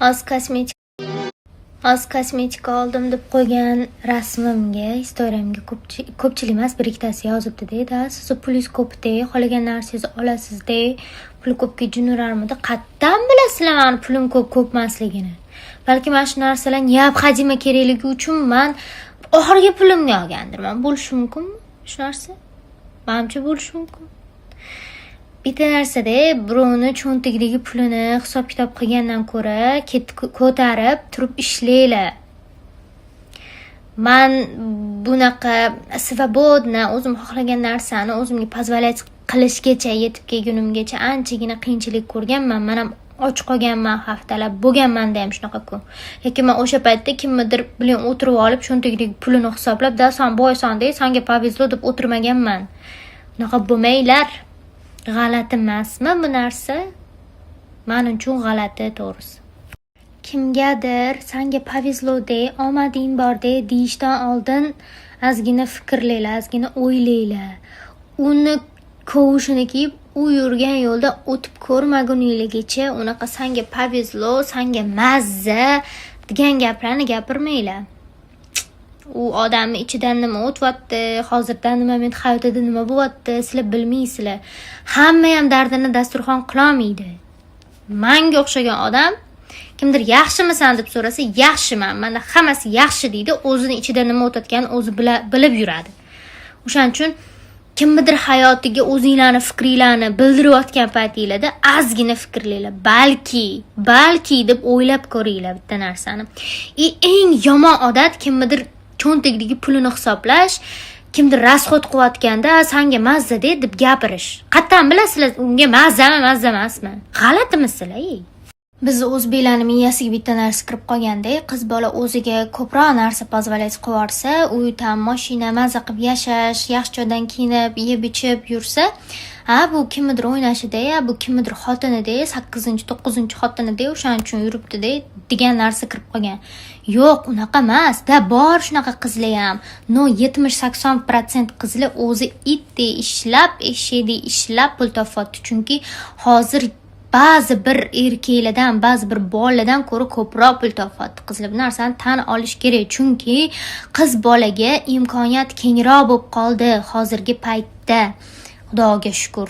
Oz kosmetika oldim deb qo'ygan rasmimga, Instagramga ko'pchilik emas, bir ikkitasi yozibdi-da, siz pulingiz ko'p-da, xohlagan narsangizni olasiz-da, pul ko'pga jun urarmidi? Qayerdan bilasizlar meni pulim ko'p emasligini? Balki mana shu narsalarni yab hajma kerakligi uchun men oxirgi pulimni olgandirman. Bo'lishi mumkinmi shu narsa? Menimcha bo'lishi mumkin. Bitta narsada birovni cho'ntagidagi pulini hisob-kitob qilgandan ko'ra, ko'tarib turib ishlaylar. Men bunaqa svobodna o'zim xohlagan narsani o'zimga позволять qilishgacha yetib kelgunimgacha anchagina qiyinchilik ko'rganman. Men ham och qolganman, haftalab bo'lganmanda ham shunaqa-ku. Lekin men o'sha paytda kimnidir bilan o'tirib olib, cho'ntagidagi pulini hisoblab, "Da sen boysan-da, senga повезло" deb o'tirmaganman. Unaqa bo'lmaylar. G'alati emasmi bu narsa? Men uchun g'alati, to'g'risi. Kimgadir senga повезло de, omading bor de deyishdan oldin ozgina fikrlaylar, ozgina o'ylaylar. Uni kovushini kiyib, u yurgan yo'lda o'tib ko'rmaguningizgacha unaqa senga повезло, senga mazza degan gaplarni gapirmanglar. U odamni ichidan nima o'tyapti, hozirda nima, men hayotida nima bo'lyapti, sizlar bilmaysizlar. Hamma ham dardini dasturxon qilolmaydi. Menga o'xshagan odam kimdir yaxshimisan deb so'rasa, yaxshiman. Menda hammasi yaxshi deydi, o'zini ichida nima o'tayotganini o'zi bilib yuradi. O'shaning uchun kimdir hayotiga o'zinglarni fikringlarni bildirayotgan paytinglarda ozgina fikrlaylar. Balki deb o'ylab ko'ringlar bitta narsani. Eng yomon odat kimdir cho'ntagidagi pulini hisoblash, kimdir rasxod qilayotganda senga mazza deb gapirish. Qattan bilasizlar unga mazza emasmi? G'alatimisizlar? Biz o'zbeklarning miyasiga bitta narsa kirib qolganda, qiz bola o'ziga ko'proq narsa позволять qilarsa, uy tam mashina mazza qilib yashash, yaxshi joydan kiyinib, yeb-ichib yursa, bu kimdir o'ynashida, bu kimdir xotinida, 8-9 xotinida o'shaning uchun yuribdi-da degan narsa kirib qolgan. Yo'q, unaqa emas. Bor shunaqa qizlar ham. 70-80% qizlar o'zi itdek ishlab, eshakdek ishlab pul topyapti. Chunki hozir ba'zi bir erkaklardan, ba'zi bir bolalardan ko'ra ko'proq pul topyapti qizlar. Bu narsani tan olish kerak. Chunki qiz bolaga imkoniyat kengroq bo'lib qoldi hozirgi paytda. Xudoga shukr.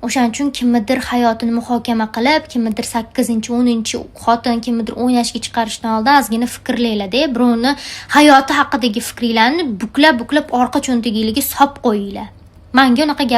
O'shaning uchun kimdir hayotini muhokama qilib, kimdir 8-10 xotin kimdir o'ynashga chiqarishdan oldin ozgina fikrlaylar-da, birovni hayoti haqidagi fikringlarni buklab orqa cho'ntagiga solib qo'yinglar. Menga unaqa gap